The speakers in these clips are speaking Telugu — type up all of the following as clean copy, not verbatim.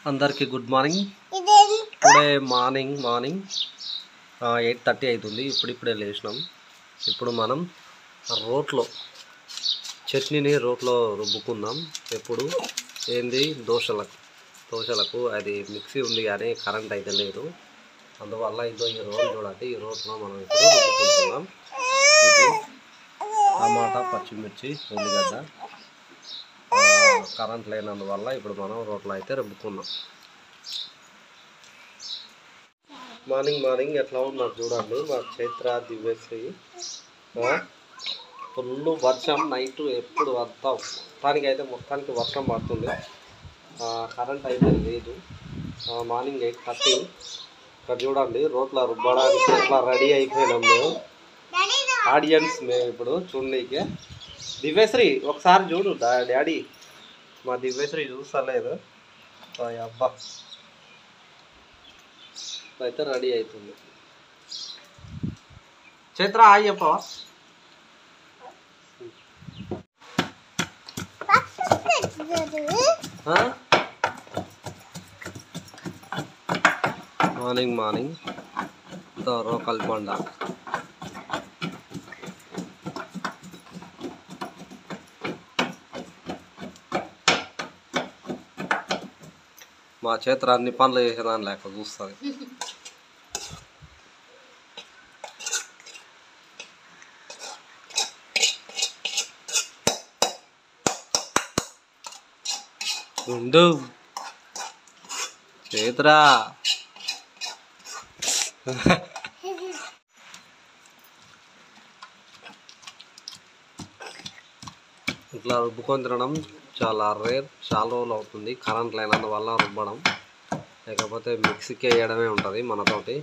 అందరికి గుడ్ మార్నింగ్. ఇప్పుడే మార్నింగ్ 8:30 అవుతుంది. ఇప్పుడే లేచినాం. ఇప్పుడు మనం రోట్లో చట్నీని రోట్లో రుబ్బుకుందాం. ఎప్పుడు ఏంది దోశలకు అది మిక్సీ ఉంది కానీ కరెంట్ అయితే లేదు. అందువల్ల ఇదో ఈ రోల్ చూడండి. ఈ రోట్లో మనం ఇప్పుడు రుబ్బుకుంటున్నాం. ఇది టమాటా, పచ్చిమిర్చి, ఉల్లిగడ్డ. కరెంట్ లేనందువల్ల ఇప్పుడు మనం రోట్లో అయితే రుబ్బుకున్నాం. మార్నింగ్ ఎట్లా ఉన్నారు చూడండి. మా చైత్ర, దివ్యశ్రీ. ఫుల్ వర్షం నైట్ ఎప్పుడు అంతా మొత్తానికి వర్షం పడుతుంది. కరెంట్ అయితే లేదు. మార్నింగ్ 8:30. ఇక్కడ చూడండి రోట్లో రుబ్బడానికి ఎట్లా రెడీ అయిపోయినాం మేము. ఆడియన్స్ మేము ఇప్పుడు చూడనీకే. దివ్యశ్రీ ఒకసారి చూడు డాడీ. మా దివ్యశ్రీ చూస్తలేదు. అబ్బా అయితే రెడీ అవుతుంది. చైత్ర అయ్యప్ప మార్నింగ్ రోకల్ బండ. మా చేతులు అన్ని పనులు చేసేదాన్ని లేక చూస్తుంది. ఉండు చేతురా. ఇట్లా రుబ్బుకొని తినడం చాలా రేర్. చాలా రోజులు అవుతుంది కరెంట్ లేనందువల్ల రుబ్బడం. లేకపోతే మిక్సీకి వేయడమే ఉంటుంది మనతోటి.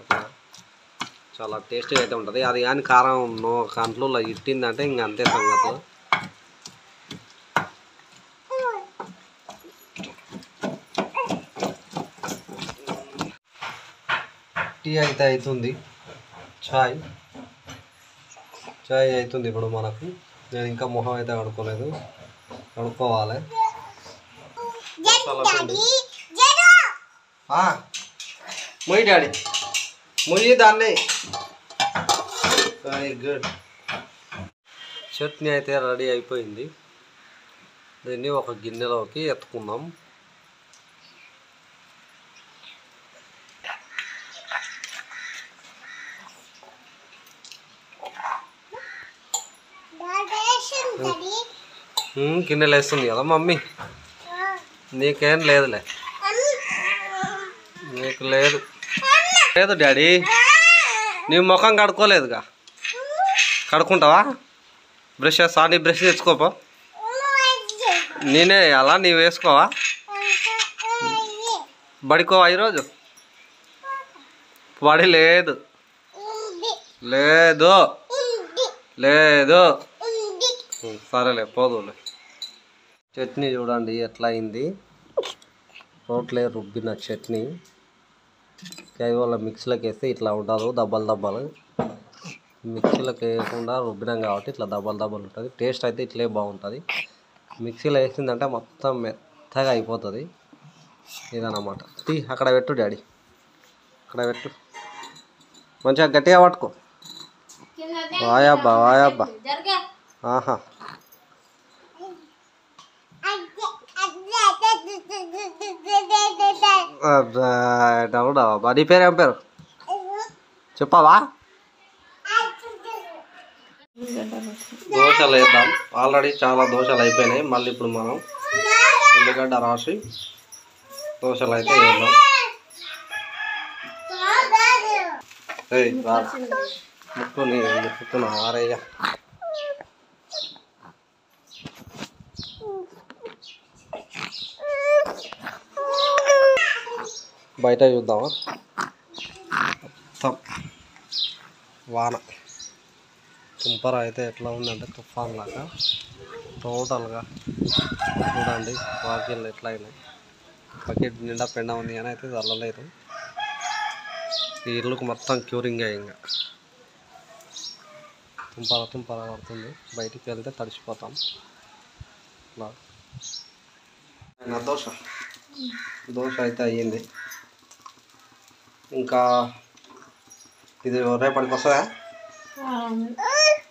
అట్లా చాలా టేస్టీగా అయితే ఉంటుంది. అది కానీ కారం కంట్లో ఇట్టిందంటే ఇంక అంతే సంగతులు. టీ అయితే అవుతుంది. చాయ్ అవుతుంది ఇప్పుడు మనకు. నేను ఇంకా మొహం అయితే కడుక్కోలేదు, కడుక్కోవాలి. మొయ్యి డాడీ, మొయ్యి దాన్ని. Very good. చట్నీ అయితే రెడీ అయిపోయింది. దీన్ని ఒక గిన్నెలోకి ఎత్తుకుందాం. గిన్నెలు వేస్తుంది కదా మమ్మీ. నీకేం లేదులే, నీకు లేదు డాడీ. నీ ముఖం కడుక్కోలేదుగా, కడుక్కుంటావా? బ్రష్ చేస్తా. నీ బ్రష్ తెచ్చుకోపో. నేనే అలా నీవు వేసుకోవా? బడికోవా ఈరోజు? బడి లేదు. సరేలే పోదులే. చట్నీ చూడండి ఎట్లా అయింది. రోట్లే రుబ్బిన చట్నీ. కేవలం మిక్సీలోకి వేస్తే ఇట్లా ఉండదు, దబ్బలు. మిక్సీలోకి వేయకుండా రుబ్బినాం కాబట్టి ఇట్లా దబ్బలు ఉంటుంది. టేస్ట్ అయితే ఇట్లే బాగుంటుంది. మిక్సీలో వేసిందంటే మొత్తం మెత్తగా అయిపోతుంది. ఇదన్నమాట. అక్కడ పెట్టు డాడీ, అక్కడ పెట్టు. మంచిగా గట్టిగా పట్టుకో. వాయబ్బా. ఆహా. నీ పేరు ఏం పేరు చెప్పావా? దోశలు వేద్దాం. ఆల్రెడీ చాలా దోశలు అయిపోయినాయి. మళ్ళీ ఇప్పుడు మనం ఉల్లిగడ్డ రాసి దోశలు అయితే వేద్దాం. ముక్కుతున్నా ఆరయ్య. బయట చూద్దామా? వాన తుంపర అయితే ఎట్లా ఉందంటే తుఫాన్ లాగా టోటల్గా. చూడండి వాకిళ్ళు ఎట్లా అయినాయి. బకెట్ నిండా పెండ ఉంది కానీ అయితే చల్లలేదు. ఈ ఇల్లుకు మొత్తం క్యూరింగ్ ఇంకా తుంపర పడుతుంది. బయటికి వెళ్తే తడిసిపోతాం. నా దోశ అయితే అయ్యింది. ఇంకా ఇది రేపటికి వస్తుందా?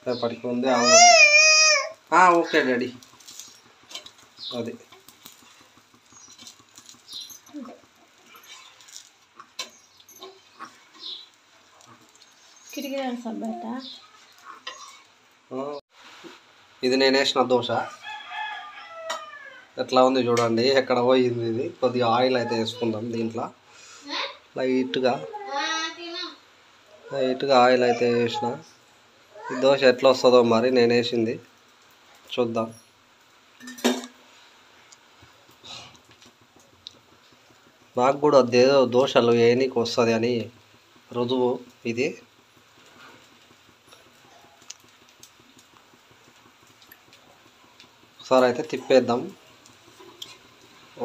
రేపటికి ఉంది. Okay daddy. అది ఇది నేను వేసిన దోశ ఎట్లా ఉంది చూడండి. ఎక్కడ పోయింది ఇది. కొద్దిగా ఆయిల్ అయితే వేసుకుందాం దీంట్లో. లైట్గా ఆయిల్ అయితే వేసిన. ఈ దోశ ఎట్లా వస్తుందో మరి నేను వేసింది చూద్దాం. నాకు కూడా అదేదో దోశలు వేయనీకి వస్తుంది అని రుజువు ఇది. ఒకసారి అయితే తిప్పేద్దాం.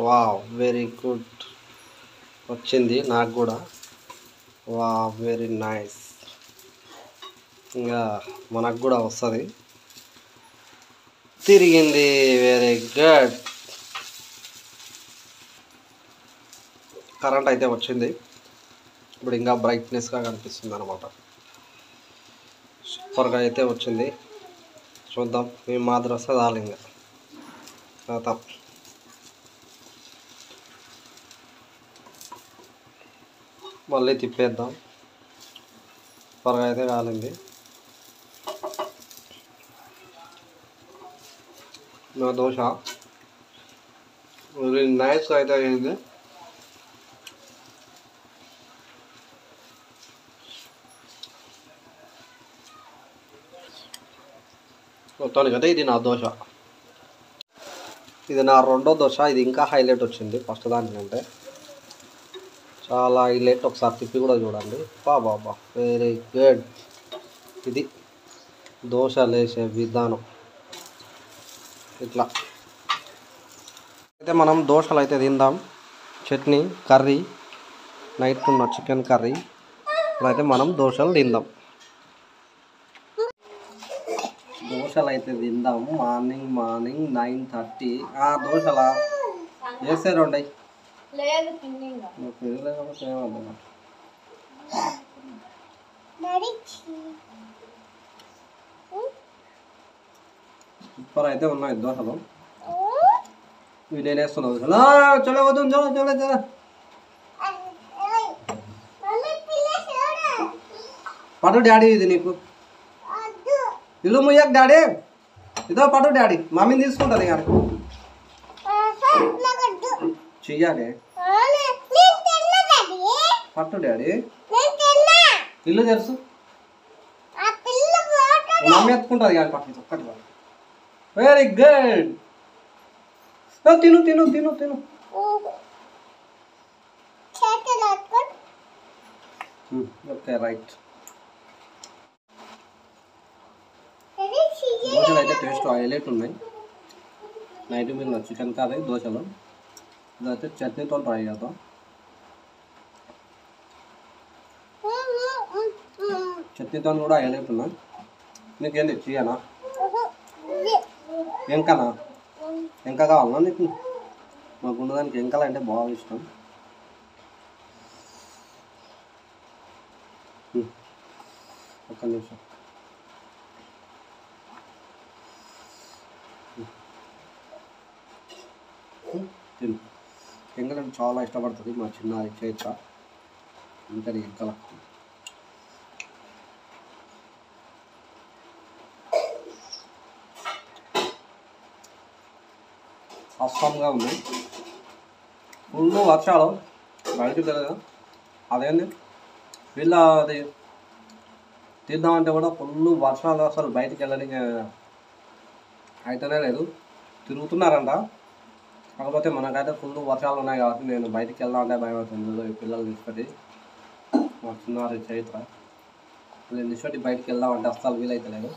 వావ్, వెరీ గుడ్ వచ్చింది నాకు కూడా. Wow, very nice. ఇంకా మనకు కూడా వస్తుంది. తిరిగింది, వెరీ గుడ్. కరెంట్ అయితే వచ్చింది. ఇప్పుడు ఇంకా బ్రైట్నెస్గా కనిపిస్తుంది అనమాట. సూపర్గా అయితే వచ్చింది. చూద్దాం మేము మాత్రం వస్తే చాలు. ఇంకా చూద్దాం. మళ్ళీ తిప్పేద్దాం. సూపర్గా అయితే కాలింది నా దోశ. వెరీ నైస్గా అయితే అయింది. మొత్తానికి అయితే ఇది నా దోశ. ఇది నా రెండో దోశ. ఇది ఇంకా హైలైట్ వచ్చింది ఫస్ట్ దానికంటే. చాలా హైలైట్. ఒకసారి తిప్పి కూడా చూడండి. బాబా, వెరీ గుడ్. ఇది దోశ లేసే విధానం ఇట్లా. అయితే మనం దోశలు అయితే తిందాం. చట్నీ, కర్రీ, నైట్ ఉన్న చికెన్ కర్రీ. ఇప్పుడైతే మనం దోశలు తిందాం. దోశలు అయితే తిందాము. మార్నింగ్ 9:30. దోశలా వేసే రెండయి సూపర్ అయితే ఉన్నాయి దోశలు. ఇవి నేను వేస్తున్నావు. చలో వద్దు, చలో పట్టు డాడీ. ఇది నీకు ఇల్లు ముయ్యకు డాడీ. ఇదో పట్టు డాడీ. మమ్మీని తీసుకుంటుంది కానీ చెయ్యాలి. పట్టు డాడీ. ఇల్లు తెలుసు. మమ్మీ ఎత్తుకుంటుంది కానీ పట్టు ఒక్కటి. Very good. తిను. Okay, right. దోశలు అయితే టేస్ట్ హైలైట్ ఉన్నాయి. నైట్ మీద చికెన్ కర్రీ దోశలు. ఇదైతే చట్నీతో ట్రై చేద్దాం. చట్నీతో కూడా హైలైట్ ఉన్నాయి. నీకేంటి చేయనా? ఎంకనా? ఎంక కావాలన్నా నీకు? మాకు ఉన్నదానికి ఎంకలు అంటే బాగా ఇష్టం. ఒక్క నిమిషం. తిను. ఎంకలంటే చాలా ఇష్టపడుతుంది మా చిన్న చైత్ర. ఇంకా ఎంకల అస్సాంగా ఉంది. ఫుల్ వర్షాలు బయటకు తెలియదు. అదేంది వీళ్ళ అది తీద్దామంటే కూడా ఫుల్ వర్షాలు. అసలు బయటికి వెళ్ళడానికి అయితేనే లేదు. తిరుగుతున్నారంట. కాకపోతే మనకైతే ఫుల్ వర్షాలు ఉన్నాయి కాబట్టి నేను బయటికి వెళ్దామంటే భయం అవుతుంది. పిల్లలు తీసుకొని మా చిన్నారి చైత్ర నేను తీసుకొని బయటికి వెళ్దామంటే అస్సలు వీలైతే లేదు.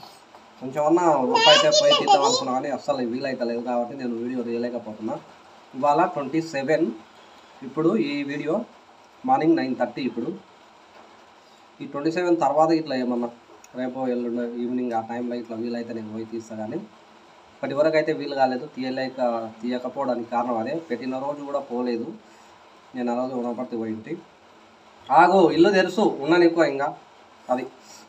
కొంచెం అన్నా రూపాయితే పోయి తీద్దాం అనుకున్నా కానీ అస్సలు వీలైతే లేదు కాబట్టి నేను వీడియో తీయలేకపోతున్నా. ఇవాళ 27. ఇప్పుడు ఈ వీడియో మార్నింగ్ 9:30. ఇప్పుడు ఈ 27 తర్వాత ఇట్లా ఏమన్నా రేపు ఎల్లుండి ఈవినింగ్ ఆ టైంలో ఇట్లా వీలైతే నేను పోయి తీస్తా. కానీ ఇప్పటి వరకు అయితే వీలు కాలేదు, తీయకపోవడానికి కారణం అదే. పెట్టిన రోజు కూడా పోలేదు నేను, ఆ రోజు ఉన్నపడితే పోయింటి. ఆగు, ఇల్లు తెరుసు ఉన్నాను ఎక్కువ ఇంకా. అది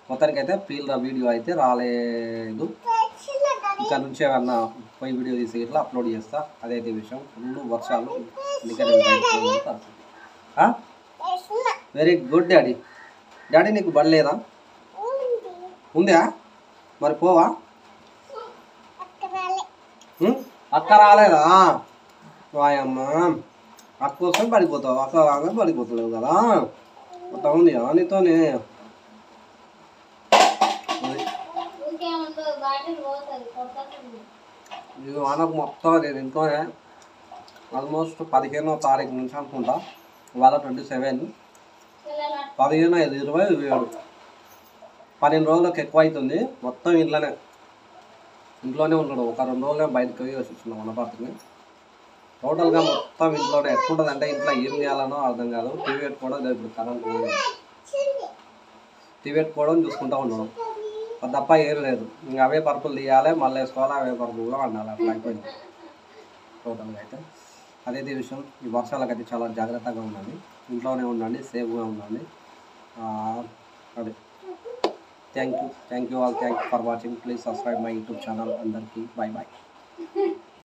మొత్తానికి అయితే పీల్ వీడియో అయితే రాలేదు. ఇక్కడ నుంచి ఏమన్నా పోయి వీడియో తీసి ఇట్లా అప్లోడ్ చేస్తా. అదైతే విషయం. ఫుల్ వర్షాలు, వెరీ గుడ్ డాడీ. డాడీ నీకు బడలేదా? ఉందా? మరి పోవా? అక్క రాలేదా? వాయమ్మ, అక్క కోసం పడిపోతావు, అక్క రాగా పడిపోతలేవు కదా. అట్లా ఉంది నీతోనే. ఇది మనకు మొత్తం నేను ఇంట్లోనే ఆల్మోస్ట్ 15వ తారీఖు నుంచి అనుకుంటా. ఇవాళ 27, 15, 5, 20, 27, 12 రోజులకు ఎక్కువ అవుతుంది. మొత్తం ఇంట్లోనే ఉంటాడు. ఒక 2 రోజులే బయటకు పోయి వచ్చిస్తున్నాం వనపర్తిని. టోటల్గా మొత్తం ఇంట్లోనే. ఎట్లుంటుంది అంటే ఇంట్లో ఏం చేయాలనో అర్థం కాదు. టీవీ పెట్టుకోవడం, ఇప్పుడు కరెంట్ టీవీ పెట్టుకోవడం, చూసుకుంటూ ఉండడం తప్ప ఏం లేదు. ఇంకా అవే పరుపులు తీయాలి, మళ్ళీ వేసుకోవాలి, అవే పరుపుల్లో వండాలి. అట్లా అయిపోయింది టోటల్గా అయితే. అదైతే విషయం. ఈ వర్షాలకైతే చాలా జాగ్రత్తగా ఉండండి, ఇంట్లోనే ఉండండి, సేఫ్గా ఉండండి. అదే thank you all. Thank you for watching. Please subscribe my YouTube channel. అందరికీ బాయ్ బాయ్.